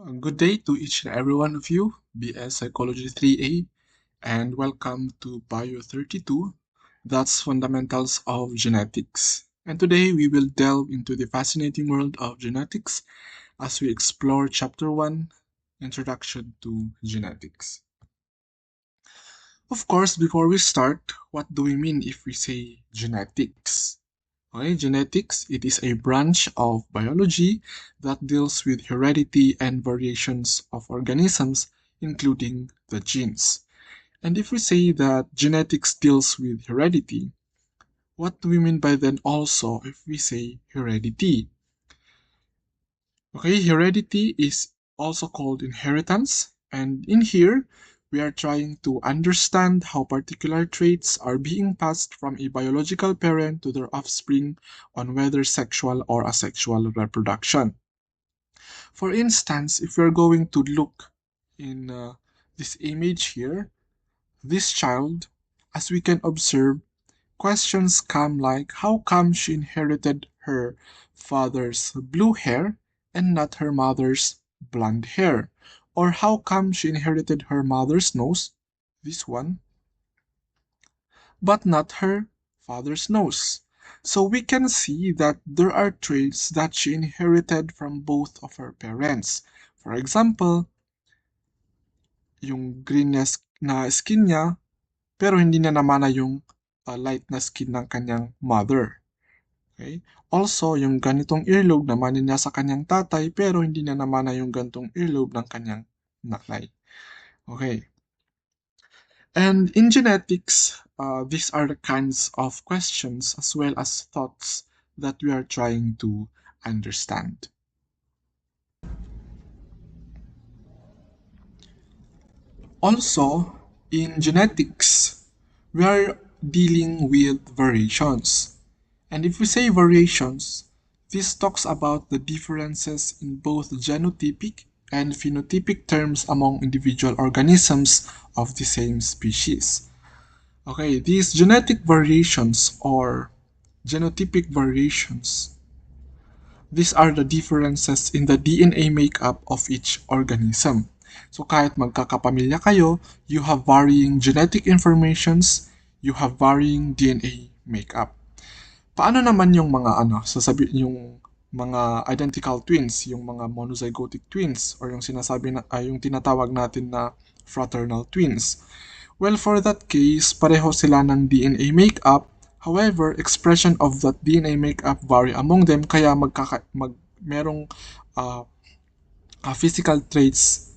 Good day to each and every one of you, BS Psychology 3A, and welcome to Bio 32, that's Fundamentals of Genetics. And today we will delve into the fascinating world of genetics as we explore Chapter 1, Introduction to Genetics. Of course, before we start, what do we mean if we say genetics? Okay, genetics, it is a branch of biology that deals with heredity and variations of organisms, including the genes. And if we say that genetics deals with heredity, what do we mean by then also if we say heredity? Okay, heredity is also called inheritance, and in here, we are trying to understand how particular traits are being passed from a biological parent to their offspring on whether sexual or asexual reproduction. For instance, if we're going to look in this image here, this child, as we can observe, questions come like how come she inherited her father's blue hair and not her mother's blonde hair? Or how come she inherited her mother's nose, this one, but not her father's nose? So we can see that there are traits that she inherited from both of her parents. For example, yung green na skin niya, pero hindi niya namana yung light na skin ng kanyang mother. Okay? Also, yung ganitong earlobe naman niya sa kanyang tatay pero hindi niya naman na yung ganitong earlobe ng kanyang nanay. Okay. And in genetics, these are the kinds of questions as well as thoughts that we are trying to understand. Also, in genetics, we are dealing with variations. And if we say variations, this talks about the differences in both genotypic and phenotypic terms among individual organisms of the same species. Okay, these genetic variations or genotypic variations, these are the differences in the DNA makeup of each organism. So kahit magkakapamilya kayo, you have varying genetic informations, you have varying DNA makeup. Paano naman yung mga yung mga identical twins, yung mga monozygotic twins or yung yung tinatawag natin na fraternal twins? Well, for that case, pareho sila ng DNA makeup. However, expression of that DNA makeup vary among them kaya merong uh, physical traits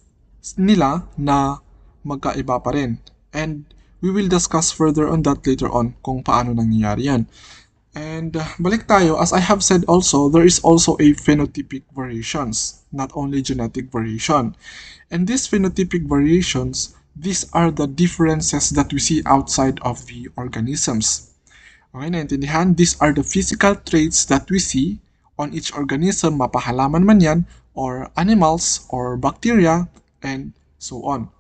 nila na magkaiba pa rin. And we will discuss further on that later on kung paano nangyayari yan. And balik tayo, as I have said also, there is also a phenotypic variations, not only genetic variation. And these phenotypic variations, these are the differences that we see outside of the organisms. Okay, naintindihan? These are the physical traits that we see on each organism, mapahalaman man yan, or animals, or bacteria, and so on.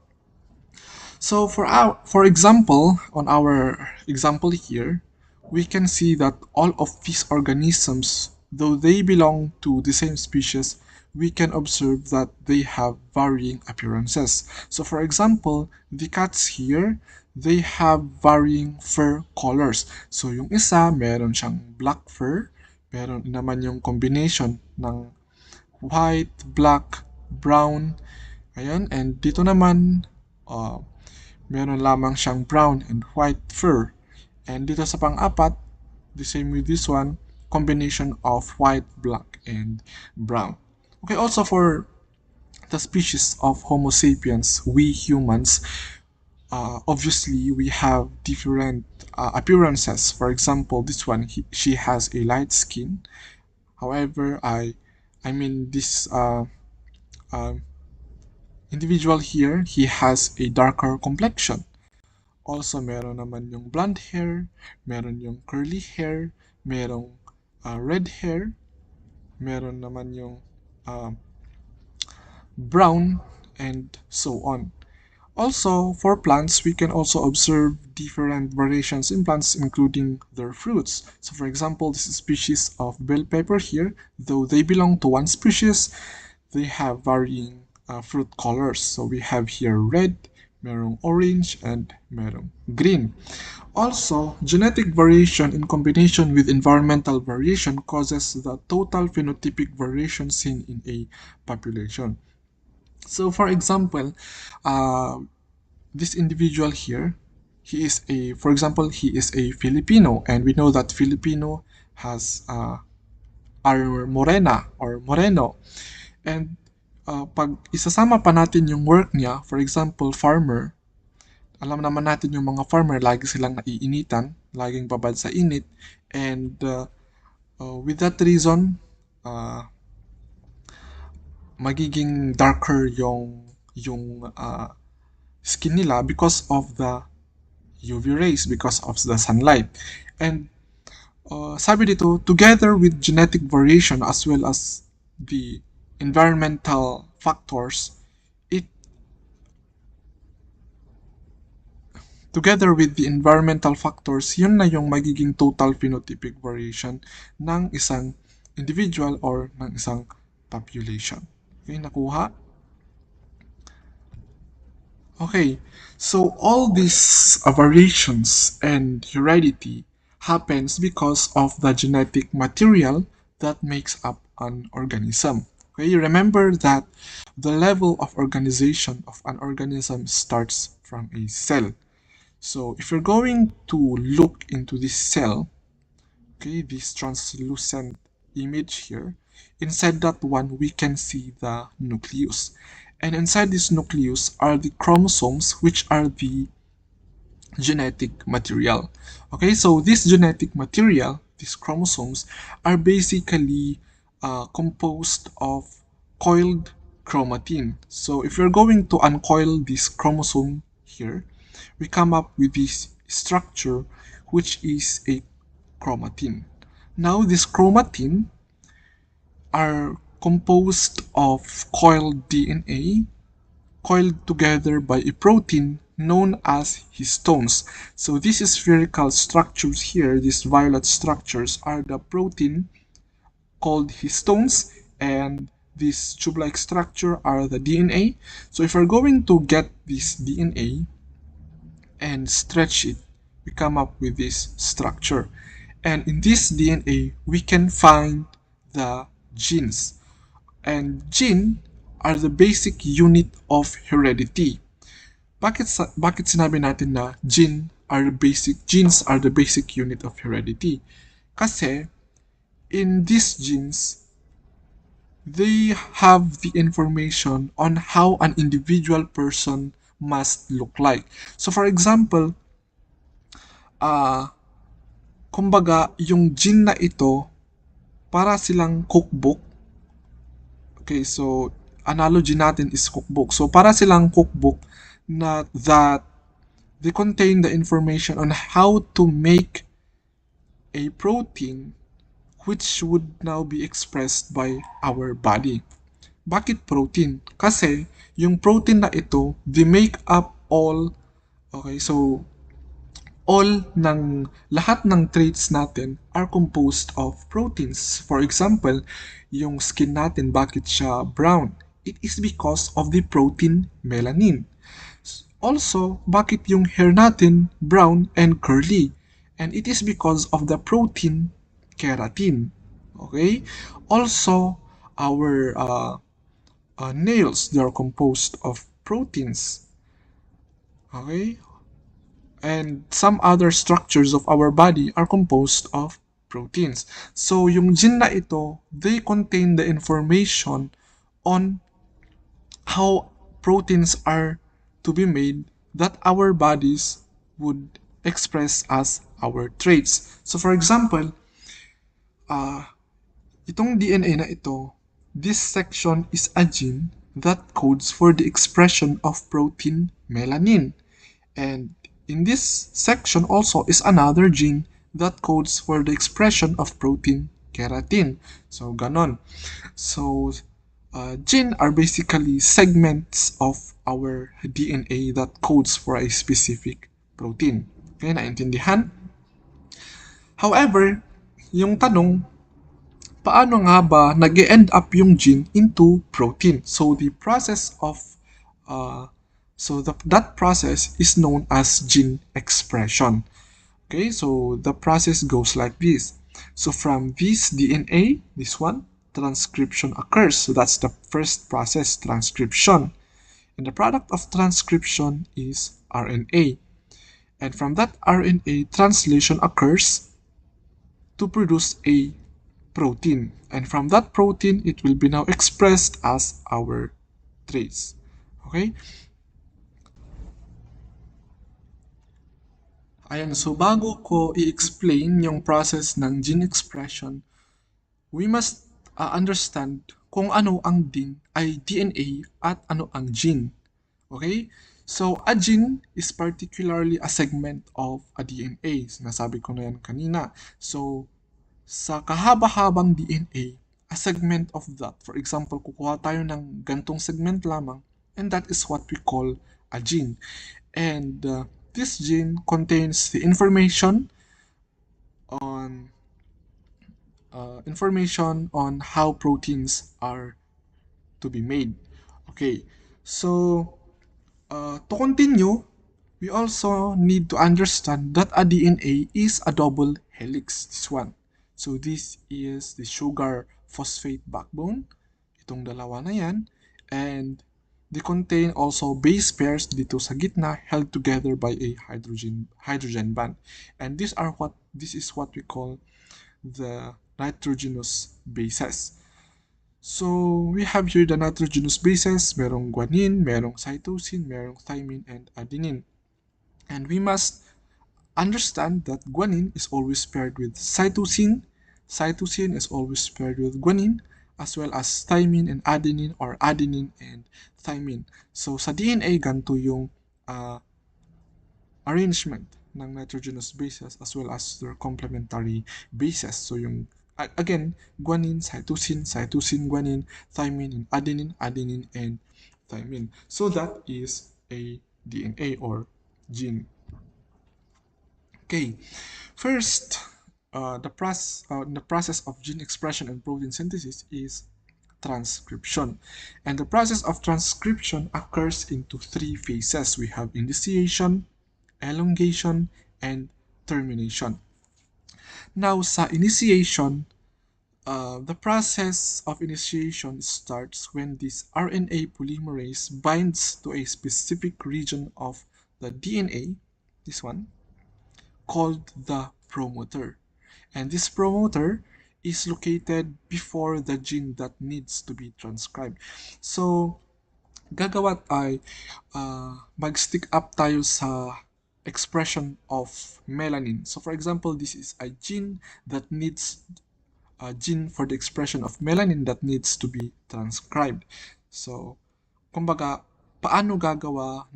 So for example, on our example here, we can see that all of these organisms, though they belong to the same species, we can observe that they have varying appearances. So for example, the cats here, they have varying fur colors. So yung isa, meron siyang black fur, meron naman yung combination ng white, black, brown, ayan, and dito naman, meron lamang siyang brown and white fur. And dito sa pang-apat, the same with this one, combination of white, black, and brown. Okay, also for the species of Homo sapiens, we humans, obviously we have different appearances. For example, this one, she has a light skin. However, I mean this uh, individual here, he has a darker complexion. Also, meron naman yung blonde hair, meron yung curly hair, merong red hair, meron naman yung uh, brown, and so on. Also, for plants, we can also observe different variations in plants, including their fruits. So, for example, this species of bell pepper here, though they belong to one species, they have varying fruit colors. So we have here red, merong orange, and merong green. Also, genetic variation in combination with environmental variation causes the total phenotypic variation seen in a population. So for example, this individual here, for example, he is a Filipino, and we know that Filipino has are morena or moreno. And pag isasama pa natin yung work niya, for example, farmer, alam naman natin yung mga farmer, lagi silang naiinitan, laging babad sa init. And with that reason, magiging darker yung skin nila because of the UV rays, because of the sunlight. And sabi dito, together with genetic variation as well as the environmental factors, it together with the environmental factors, yun na yung magiging total phenotypic variation ng isang individual or ng isang population. Okay, nakuha? Okay, so all these variations and heredity happens because of the genetic material that makes up an organism. Okay, remember that the level of organization of an organism starts from a cell. So if you're going to look into this cell, okay, this translucent image here, inside that one we can see the nucleus. And inside this nucleus are the chromosomes, which are the genetic material. Okay, so this genetic material, these chromosomes, are basically composed of coiled chromatin. So if you're going to uncoil this chromosome here, we come up with this structure, which is a chromatin. Now this chromatin are composed of coiled DNA coiled together by a protein known as histones. So these spherical structures here, these violet structures, are the protein called histones, and this tube-like structure are the DNA. So if we're going to get this DNA and stretch it, we come up with this structure. And in this DNA, we can find the genes. And gene are the basic unit of heredity. Bakit sinabi natin na genes are the basic unit of heredity? Kasi in these genes, they have the information on how an individual person must look like. So for example, kumbaga yung gene na ito, para silang cookbook. Okay, so analogy natin is cookbook. So para silang cookbook that they contain the information on how to make a protein which would now be expressed by our body. Bakit protein? Kasi yung protein na ito, they make up all, okay, so lahat ng traits natin are composed of proteins. For example, yung skin natin, bakit siya brown? It is because of the protein melanin. Also, bakit yung hair natin brown and curly? And it is because of the protein keratin. Okay? Also, our nails, they are composed of proteins. Okay? And some other structures of our body are composed of proteins. So yung gene na ito, they contain the information on how proteins are to be made that our bodies would express as our traits. So for example, itong DNA na ito, this section is a gene that codes for the expression of protein melanin. And in this section also is another gene that codes for the expression of protein keratin. So, ganon. So, gene are basically segments of our DNA that codes for a specific protein. Okay, naintindihan? However, yung tanong, paano nga ba nag-end up yung gene into protein? So the process of uh, that process is known as gene expression. Okay, so the process goes like this. So from this DNA, this one, transcription occurs. So that's the first process, transcription. And the product of transcription is RNA. And from that RNA, translation occurs to produce a protein. And from that protein, it will be now expressed as our traits. Okay? Ayan, so bago ko i-explain yung process ng gene expression, we must understand kung ano ang din ay DNA at ano ang gene. Okay? So, a gene is particularly a segment of a DNA. Sinasabi ko na yan kanina. So, sa kahaba-habang DNA, a segment of that. For example, kukuha tayo ng gantong segment lamang, and that is what we call a gene. And this gene contains the on information on how proteins are to be made. Okay, so to continue, we also need to understand that a DNA is a double helix. This one. So this is the sugar phosphate backbone. Itong dalawa na yan. And they contain also base pairs dito sa gitna held together by a hydrogen bond. And this is what we call the nitrogenous bases. So, we have here the nitrogenous bases. Merong guanine, merong cytosine, merong thymine, and adenine. And we must understand that guanine is always paired with cytosine. Cytosine is always paired with guanine, as well as thymine and adenine, or adenine and thymine. So, sa DNA, ganito yung arrangement ng nitrogenous bases as well as their complementary bases. So yung again, guanine, cytosine, guanine, thymine, and adenine, and thymine. So that is a DNA or gene. Okay, first, the process of gene expression and protein synthesis is transcription. And the process of transcription occurs into three phases. We have initiation, elongation, and termination. Now, sa initiation, the process of initiation starts when this RNA polymerase binds to a specific region of the DNA, this one, called the promoter. And this promoter is located before the gene that needs to be transcribed. So, gagawa ay mag-stick up tayo sa expression of melanin. So for example, this is a gene that needs a gene for the expression of melanin that needs to be transcribed. So, kumbaga, paano gagawa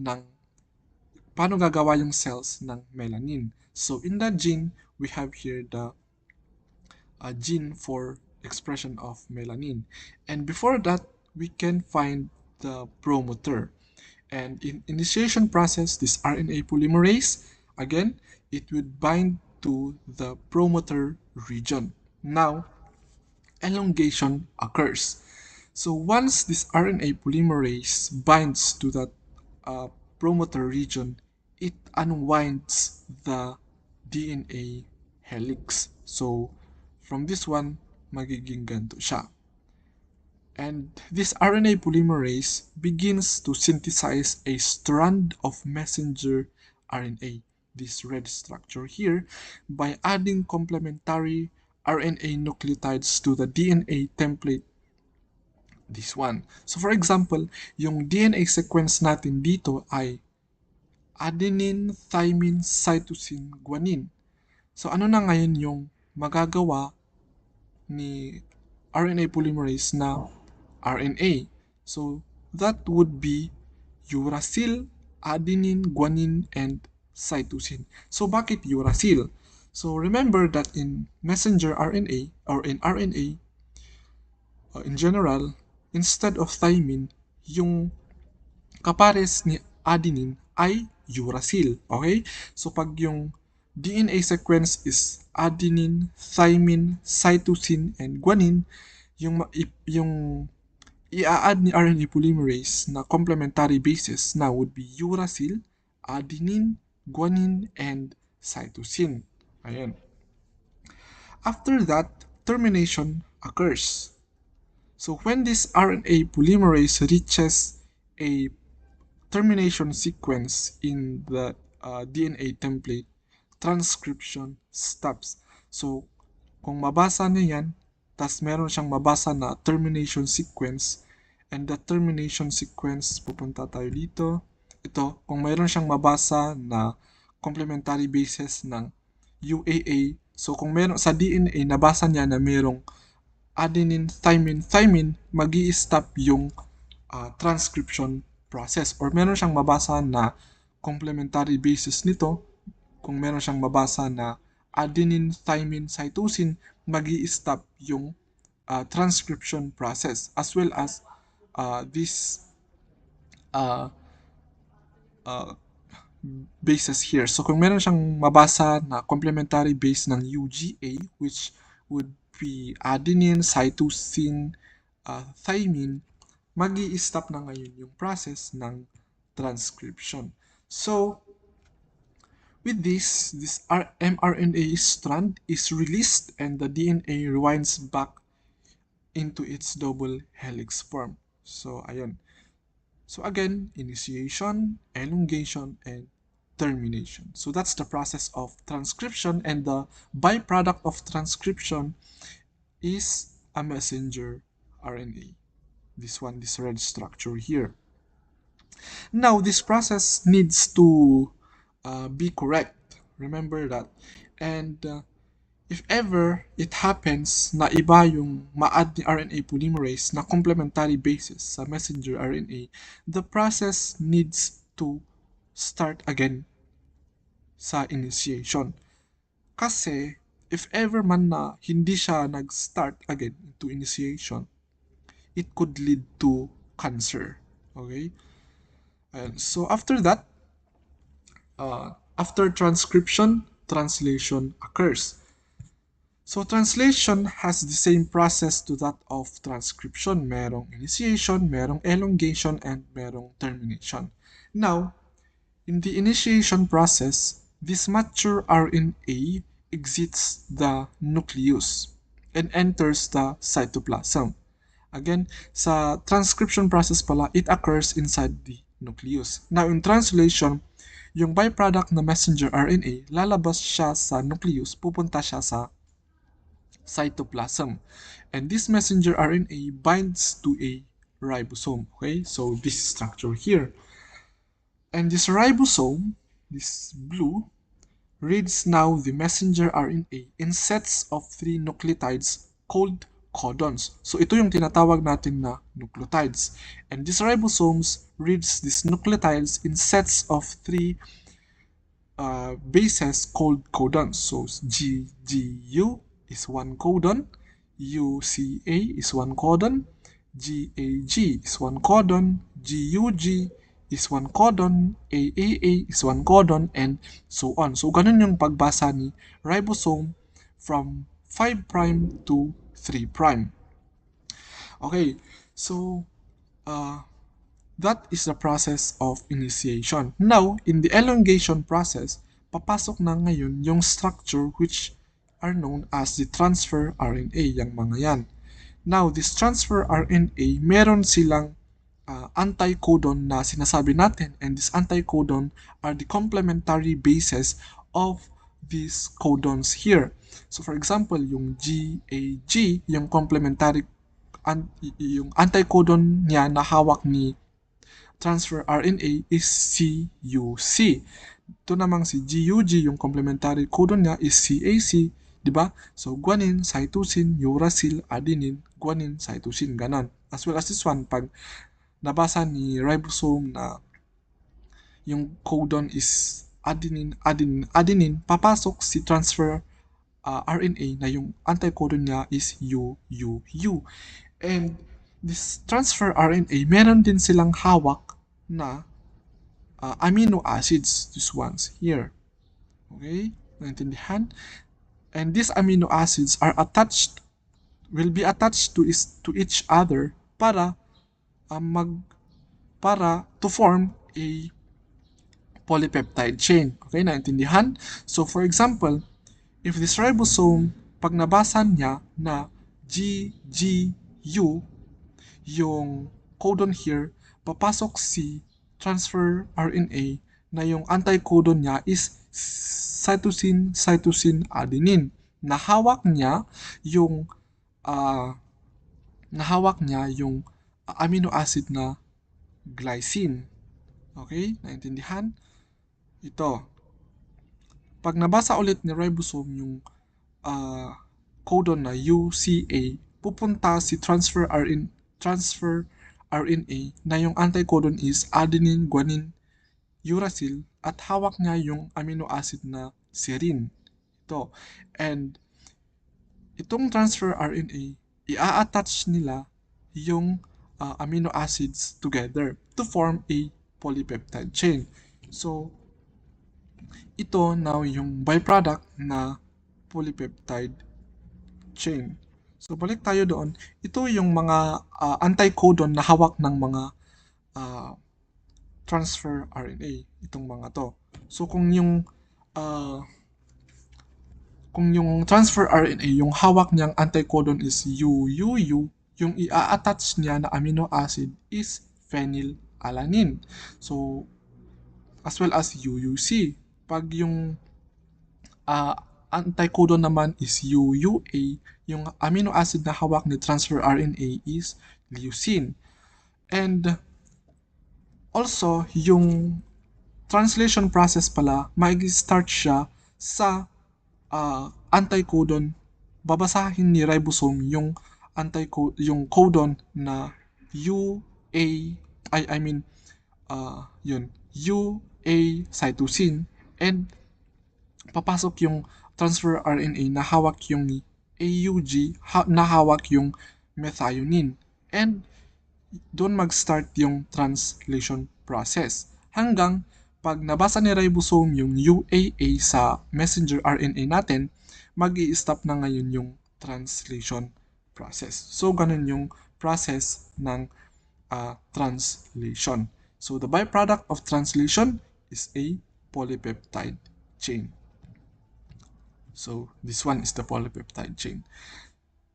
yung cells ng melanin? So in that gene, we have here the gene for expression of melanin. And before that, we can find the promoter. And in initiation process, this RNA polymerase, again, it would bind to the promoter region. Now, elongation occurs. So once this RNA polymerase binds to that promoter region, it unwinds the DNA helix. So from this one, magiging ganito siya. And this RNA polymerase begins to synthesize a strand of messenger RNA, this red structure here, by adding complementary RNA nucleotides to the DNA template, this one. So for example, yung DNA sequence natin dito ay adenine, thymine, cytosine, guanine. So ano na ngayon yung magagawa ni RNA polymerase na RNA? So that would be uracil, adenine, guanine, and cytosine. So bakit uracil? So remember that in messenger RNA or in RNA in general, instead of thymine, yung kapares ni adenine ay uracil. Okay? So pag yung DNA sequence is adenine, thymine, cytosine, and guanine. Yung i-add ni RNA polymerase na complementary bases now would be uracil, adenine, guanine, and cytosine. Ayan. After that, termination occurs. So when this RNA polymerase reaches a termination sequence in the DNA template, transcription stops. So kung mabasa niya yan, tas meron siyang mabasa na termination sequence, and the termination sequence, pupunta tayo dito. Ito, kung meron siyang mabasa na complementary bases ng UAA, so kung meron sa DNA, nabasa niya na merong adenine, thymine, magi-stop yung transcription process. Or meron siyang mabasa na complementary bases nito, kung meron siyang mabasa na adenine, thymine, cytosine, magi-stop yung transcription process, as well as this uh, uh, bases here. So kung meron siyang mabasa na complementary base ng UGA, which would be adenine, cytosine, thymine, magi-stop na ngayon yung process ng transcription. So with this mRNA strand is released and the DNA rewinds back into its double helix form. So ayun. So again, initiation, elongation, and termination. So that's the process of transcription, and the byproduct of transcription is a messenger RNA. This one, this red structure here. Now, this process needs to be correct. Remember that. And if ever it happens na iba yung ma-add ni RNA polymerase na complementary bases sa messenger RNA, the process needs to start again sa initiation. Kasi if ever man na hindi siya nag-start again into initiation, it could lead to cancer. Okay? And so after that, after transcription, translation occurs. So translation has the same process to that of transcription. Merong initiation, merong elongation, and merong termination. Now, in the initiation process, this mature RNA exits the nucleus and enters the cytoplasm. Again, sa transcription process pala, it occurs inside the nucleus. Now, in translation, yung byproduct na messenger RNA, lalabas siya sa nucleus, pupunta siya sa cytoplasm. And this messenger RNA binds to a ribosome. Okay, so this structure here. And this ribosome, this blue, reads now the messenger RNA in sets of 3 nucleotides called codons. So ito yung tinatawag natin na nucleotides. And this ribosomes reads these nucleotides in sets of 3 bases called codons. So GGU is one codon, UCA is one codon, GAG is one codon, GUG is one codon, AAA is one codon, and so on. So ganun yung pagbasa ni ribosome from 5' to 3'. Okay, so that is the process of initiation. Now, in the elongation process, papasok na ngayon yung structure which are known as the transfer RNA, yung mga yan. Now, this transfer RNA, meron silang anticodon na sinasabi natin, and this anticodon are the complementary bases of these codons here. So for example, yung GAG, yung complementary yung anticodon niya na hawak ni transfer RNA is CUC. Ito namang si GUG, yung complementary codon niya is CAC, di ba? So guanine, cytosine, uracil, adenine, guanine, cytosine, ganon. As well as this one, pag nabasa ni ribosome na yung codon is adenine, papasok si transfer RNA na yung anticodon niya is UUU. And this transfer RNA, meron din silang hawak na amino acids, these ones here. Okay? Naintindihan? And these amino acids will be attached to each other para ah, mag para to form a polypeptide chain. Okay, naintindihan? So for example, if this ribosome, pag nabasa niya na GGU, yung codon here, papasok si transfer RNA na yung anti-codon niya is cytosine adenine. Nahawak niya yung ah, nahawak niya yung amino acid na glycine. Okay? Naintindihan? Ito. Pag nabasa ulit ni ribosome yung ah, codon na UCA, pupunta si transfer RNA na yung anti-codon is adenine, guanine, uracil at hawak niya yung amino acid na serine. Ito. And itong transfer RNA, i-attach nila yung amino acids together to form a polypeptide chain. So, ito now yung byproduct na polypeptide chain. So, balik tayo doon. Ito yung mga anti-codon na hawak ng mga uh, transfer RNA. Itong mga to. So, uh, kung yung transfer RNA, yung hawak niyang anti-codon is UUU, yung i-attach niya na amino acid is phenylalanine. So, as well as UUC. Pag yung anti-codon naman is UUA, yung amino acid na hawak ni transfer RNA is leucine. And also, yung translation process pala, mag-start siya sa anti-codon. Babasahin ni ribosome yung yung codon na UA, I mean, yun, UA cytosine, and papasok yung transfer RNA na hawak yung AUG, na hawak yung methionine. And doon mag-start yung translation process. Hanggang pag nabasa ni ribosome yung UAA sa messenger RNA natin, mag-i-stop na ngayon yung translation process. So, ganun yung process ng translation. So, the byproduct of translation is a polypeptide chain. So, this one is the polypeptide chain.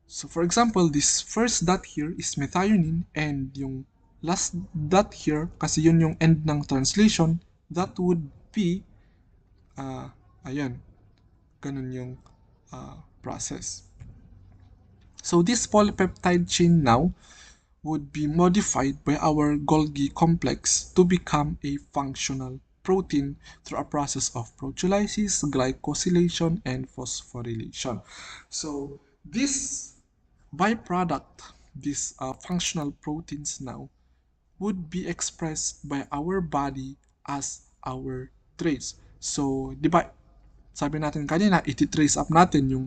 So, for example, this first dot here is methionine and yung last dot here, kasi yun yung end ng translation, that would be, ayan, ganun yung process. So, this polypeptide chain now would be modified by our Golgi complex to become a functional protein through a process of proteolysis, glycosylation, and phosphorylation. So, this byproduct, these functional proteins now, would be expressed by our body as our traits. So, di ba, sabi natin kanina, iti-trace up natin yung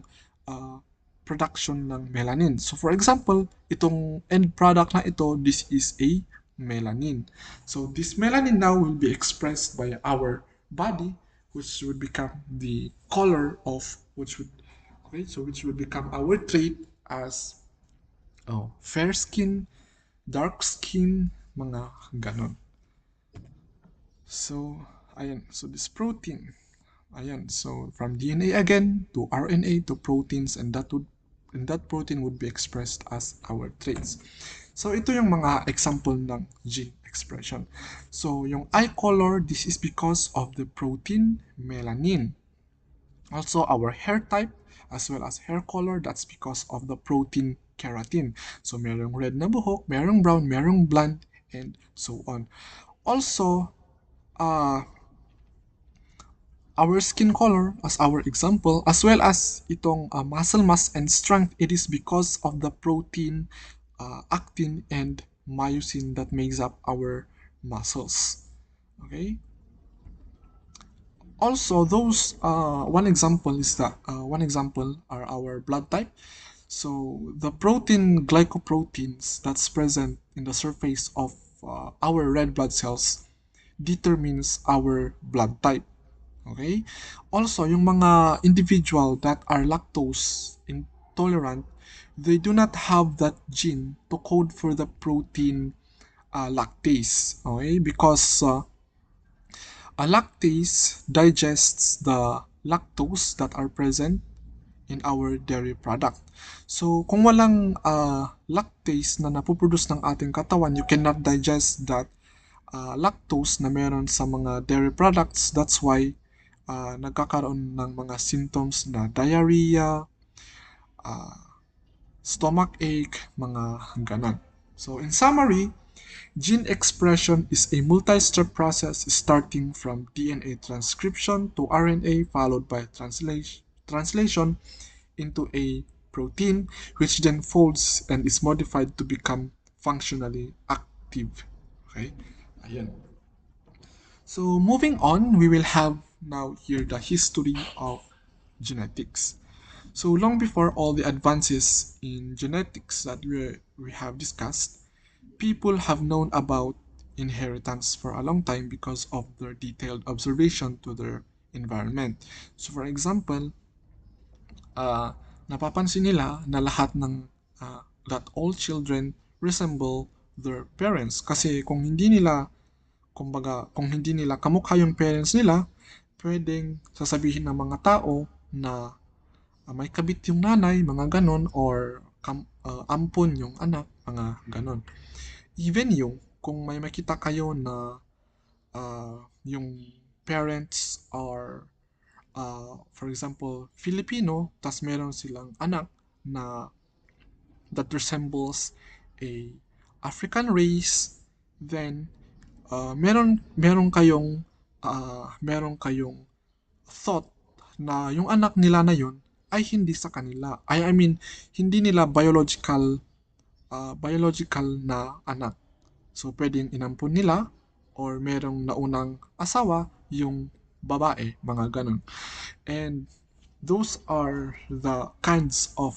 production ng melanin. So, for example, itong end product na ito, this is a melanin. So, this melanin now will be expressed by our body, which would become the color of, which would become our trait as fair skin, dark skin, mga ganon. So, ayan. So, this protein, ayan. So, from DNA again to RNA to proteins, and that protein would be expressed as our traits. So, ito yung mga example ng gene expression. So, yung eye color, this is because of the protein melanin. Also, our hair type, as well as hair color, that's because of the protein keratin. So, merong red na buhok, merong brown, merong blonde, and so on. Also, our skin color as our example, as well as itong muscle mass and strength, it is because of the protein actin and myosin that makes up our muscles. Okay? Also, those one example are our blood type. So the protein glycoproteins that's present in the surface of our red blood cells determines our blood type. Okay? Also, yung mga individual that are lactose intolerant, they do not have that gene to code for the protein lactase. Okay? Because a lactase digests the lactose that are present in our dairy product. So, kung walang lactase na napoproduce ng ating katawan, you cannot digest that lactose na meron sa mga dairy products. That's why nagkakaroon ng mga symptoms na diarrhea, stomach ache, mga ganon. So, in summary, gene expression is a multi-step process starting from DNA transcription to RNA followed by translation into a protein which then folds and is modified to become functionally active. Okay? Ayan. So moving on, we will have now here the history of genetics. So long before all the advances in genetics that we have discussed, people have known about inheritance for a long time because of their detailed observation to their environment. So for example, uh, napapansin nila na lahat ng that all children resemble their parents kasi kung hindi nila kamukha yung parents nila, pwedeng sasabihin ng mga tao na may kabit yung nanay, mga ganon, or ampon yung anak, mga ganon. Even yung kung may makita kayo na yung parents are for example, Filipino, tas meron silang anak na that resembles a African race, then meron kayong thought na yung anak nila na yun ay hindi sa kanila. I mean, hindi nila biological na anak. So, pwedeng inampun nila or merong naunang asawa yung babae, mga ganun. And those are the kinds of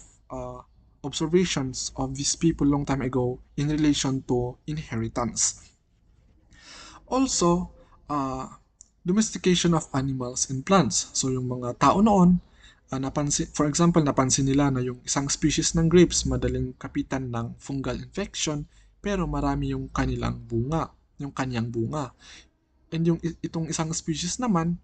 observations of these people long time ago in relation to inheritance. Also, domestication of animals and plants. So yung mga tao noon, for example, napansin nila na yung isang species ng grapes madaling kapitan ng fungal infection pero marami yung kanyang bunga. And yung itong isang species naman,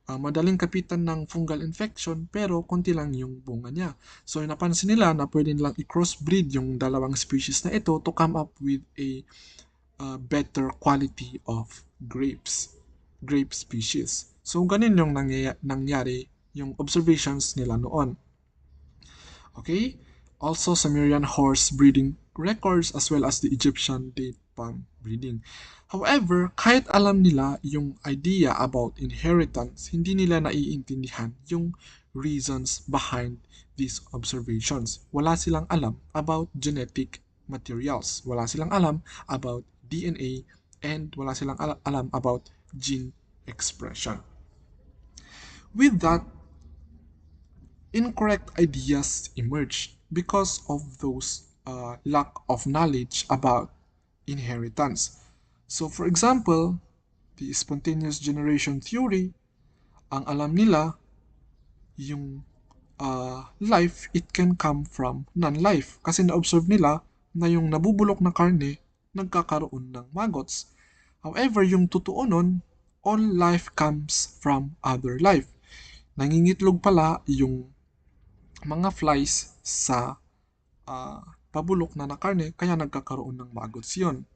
madaling kapitan ng fungal infection pero konti lang yung bunga niya. So napansin nila na pwede nilang i-crossbreed yung dalawang species na ito to come up with a better quality of grape species. So ganun yung nangyari yung observations nila noon. Okay? Also Sumerian horse breeding records as well as the Egyptian date palm breeding. However, kahit alam nila yung idea about inheritance, hindi nila naiintindihan yung reasons behind these observations. Wala silang alam about genetic materials. Wala silang alam about DNA and wala silang alam about gene expression. With that, incorrect ideas emerged because of those lack of knowledge about inheritance. So for example, the spontaneous generation theory, ang alam nila, yung life, it can come from non-life. Kasi na-observe nila na yung nabubulok na karne, nagkakaroon ng maggots. However, yung totoo nun, all life comes from other life. Nangingitlog pala yung mga flies sa pabulok na karne, kaya nagkakaroon ng maggots yun.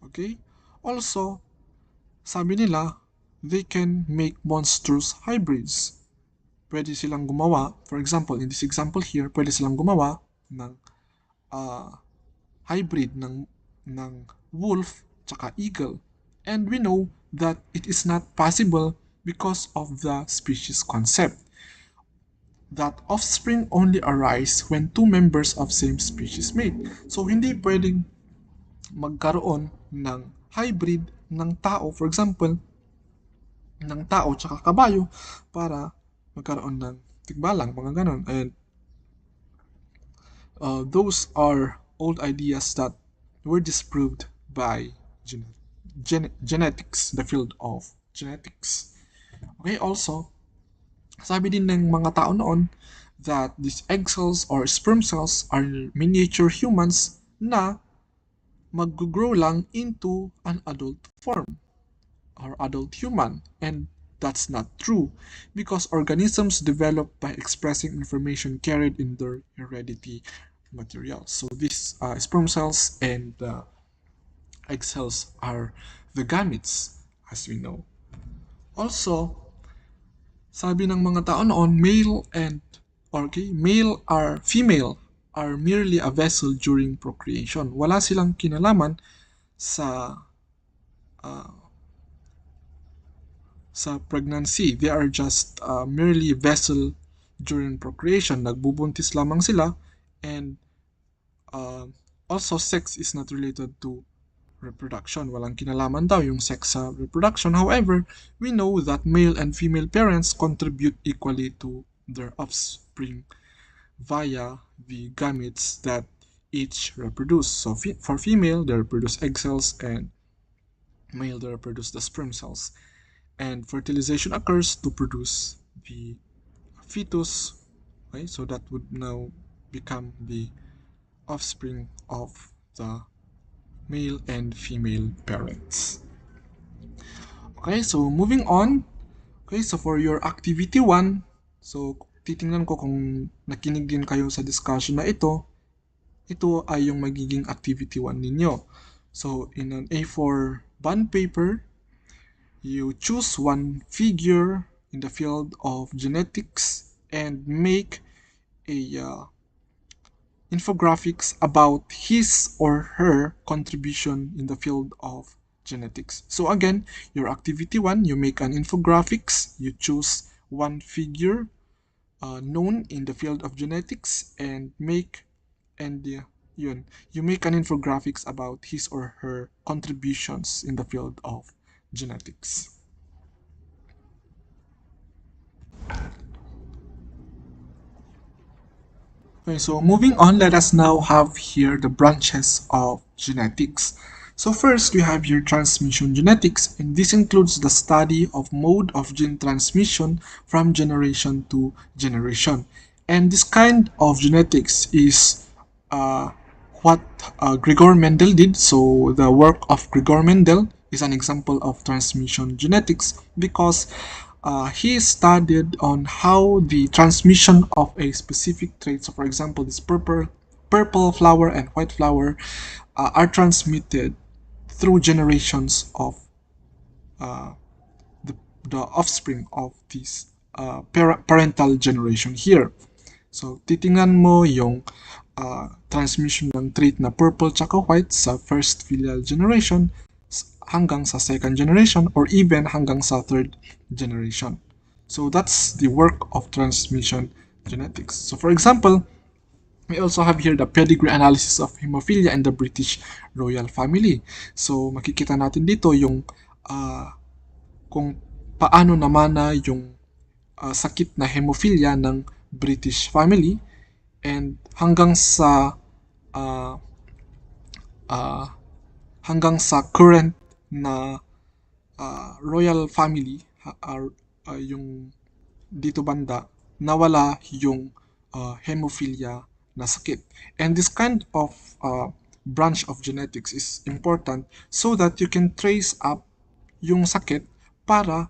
Okay? Also, sabi nila, they can make monstrous hybrids. Pwede silang gumawa, for example, in this example here, pwede silang gumawa ng hybrid ng wolf tsaka eagle. And we know that it is not possible because of the species concept. That offspring only arise when two members of same species mate. So, hindi pwedeng magkaroon ng hybrid ng tao, for example, ng tao tsaka kabayo para magkaroon ng tigbalang, mga ganon. And those are old ideas that were disproved by genetics, the field of genetics. Okay, also, sabi din ng mga tao noon that these egg cells or sperm cells are miniature humans na mag-grow lang into an adult form or adult human. And that's not true because organisms develop by expressing information carried in their heredity material. So these sperm cells and egg cells are the gametes, as we know. Also, sabi ng mga tao noon, male or female are merely a vessel during procreation. Wala silang kinalaman sa sa pregnancy. They are just merely vessel during procreation. Nagbubuntis lamang sila, and uh, also sex is not related to reproduction. Walang kinalaman daw yung sex sa reproduction. However, we know that male and female parents contribute equally to their offspring via the gametes that each reproduce. So for female, they reproduce egg cells, and male, they reproduce the sperm cells. And fertilization occurs to produce the fetus. Okay, so that would now become the offspring of the male and female parents. Okay, so moving on. Okay, so for your activity 1, so titingnan ko kung nakinig din kayo sa discussion na ito. Ito ay yung magiging activity 1 ninyo. So in an A4 bond paper, you choose one figure in the field of genetics and make a infographics about his or her contribution in the field of genetics. So again, your activity 1, you make an infographics, you choose one figure known in the field of genetics and you make an infographics about his or her contributions in the field of genetics. Okay, so moving on, let us now have here the branches of genetics. So first, we have your transmission genetics, and this includes the study of mode of gene transmission from generation to generation. And this kind of genetics is what Gregor Mendel did. So the work of Gregor Mendel is an example of transmission genetics because he studied on how the transmission of a specific trait, so for example this purple flower and white flower, are transmitted through generations of the offspring of this parental generation here. So titingnan mo yung transmission ng trait na purple tsaka white sa first filial generation hanggang sa second generation or even hanggang sa third generation. So that's the work of transmission genetics. So for example, we also have here the pedigree analysis of hemophilia in the British royal family. So makikita natin dito yung kung paano namana yung sakit na hemophilia ng British family and hanggang sa current na royal family yung dito banda nawala yung hemophilia na sakit. And this kind of branch of genetics is important so that you can trace up yung sakit para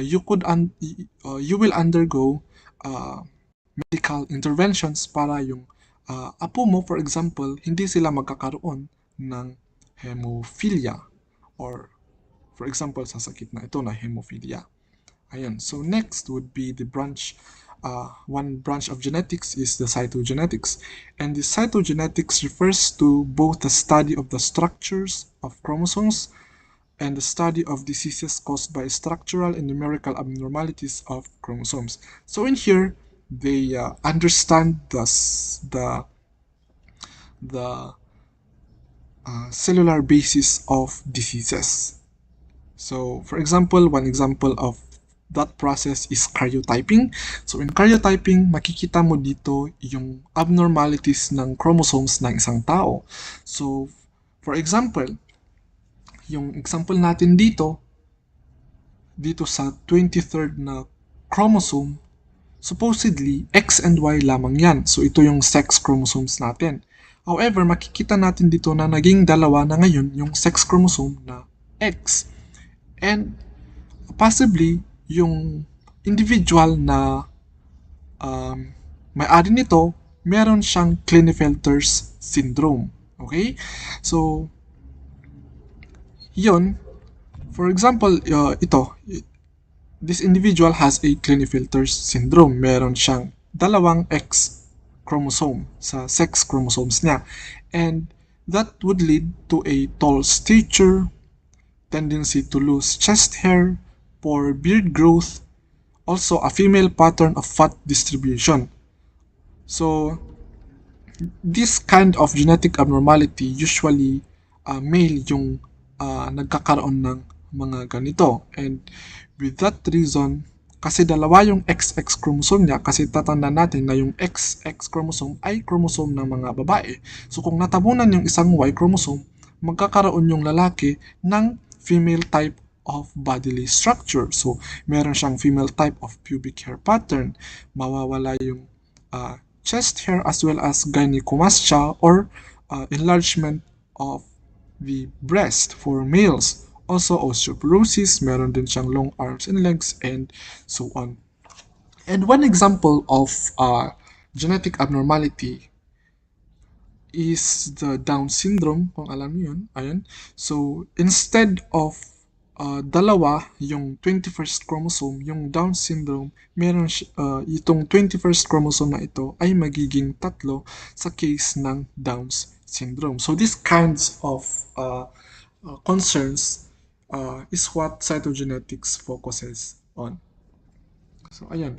you will undergo medical interventions para yung apo mo, for example, hindi sila magkakaroon ng hemophilia or for example sa sakit na ito na hemophilia. Ayan. So next would be the one branch of genetics is the cytogenetics. And the cytogenetics refers to both the study of the structures of chromosomes and the study of diseases caused by structural and numerical abnormalities of chromosomes. So in here, they understand the cellular basis of diseases. So for example, one example of that process is karyotyping. So in karyotyping, makikita mo dito yung abnormalities ng chromosomes ng isang tao. So for example, yung example natin dito, dito sa 23rd na chromosome, supposedly, X and Y lamang yan. So, ito yung sex chromosomes natin. However, makikita natin dito na naging dalawa na ngayon yung sex chromosome na X. And possibly, yung individual na may-ari nito, meron siyang Klinefelter's syndrome. Okay? So, yun. For example, this individual has a Klinefelter's syndrome. Meron siyang dalawang X chromosome sa sex chromosomes niya. And that would lead to a tall stature, tendency to lose chest hair, poor beard growth, also a female pattern of fat distribution. So, this kind of genetic abnormality, usually male yung nagkakaroon ng mga ganito. And with that reason, kasi dalawa yung XX chromosome niya, kasi tatandaan natin na yung XX chromosome ay chromosome ng mga babae. So kung natabunan yung isang Y chromosome, magkakaroon yung lalaki ng female type of bodily structure. So meron siyang female type of pubic hair pattern, mawawala yung chest hair as well as gynecomastia or enlargement of the breast for males. Also, osteoporosis, meron din siyang long arms and legs, and so on. And one example of genetic abnormality is the Down syndrome, kung alam niyo yun. Ayan. So, instead of dalawa yung 21st chromosome, yung Down syndrome, meron itong 21st chromosome na ito ay magiging tatlo sa case ng Down's syndrome. So, these kinds of concerns is what cytogenetics focuses on. So, ayan.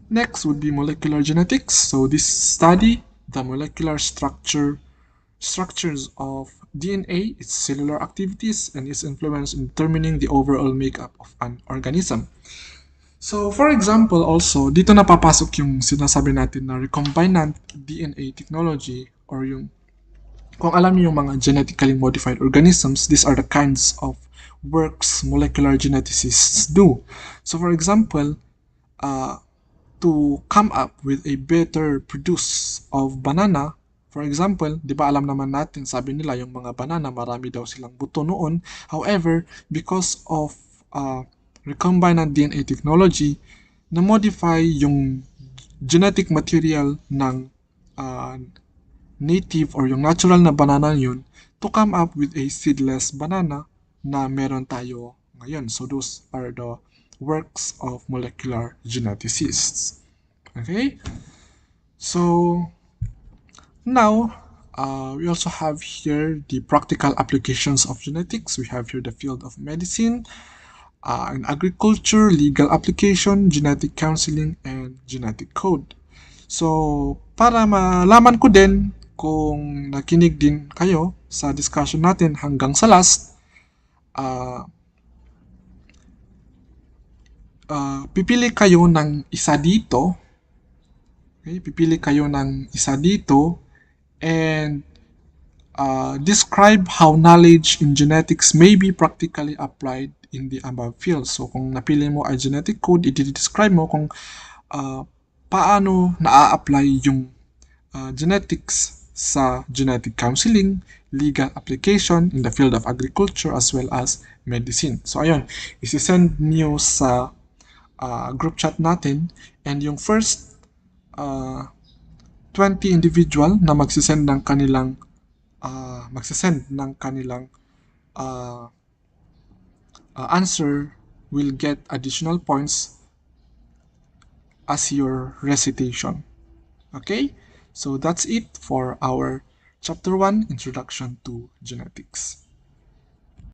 Next would be molecular genetics. So, this study the molecular structures of DNA, its cellular activities, and its influence in determining the overall makeup of an organism. So, for example, also, dito napapasok yung sinasabi natin na recombinant DNA technology or yung kung alam niyo yung mga genetically modified organisms, these are the kinds of works molecular geneticists do. So for example, to come up with a better produce of banana, for example, di ba alam naman natin, sabi nila yung mga banana, marami daw silang buto noon. However, because of recombinant DNA technology, na-modify yung genetic material ng native or yung natural na banana yun to come up with a seedless banana na meron tayo ngayon. So those are the works of molecular geneticists. Okay? So now we also have here the practical applications of genetics. We have here the field of medicine, in agriculture, legal application, genetic counseling, and genetic code. So, para malaman ko din kung nakinig din kayo sa discussion natin hanggang sa last, pipili kayo ng isa dito. Okay? Pipili kayo ng isa dito and describe how knowledge in genetics may be practically applied in the above fields. So, kung napili mo ay genetic code, i-describe mo kung paano na-apply yung genetics sa genetic counseling, legal application in the field of agriculture as well as medicine. So ayun, isi-send niyo sa group chat natin and yung first 20 individual na magsisend ng kanilang answer will get additional points as your recitation. Okay? So that's it for our Chapter 1, Introduction to Genetics.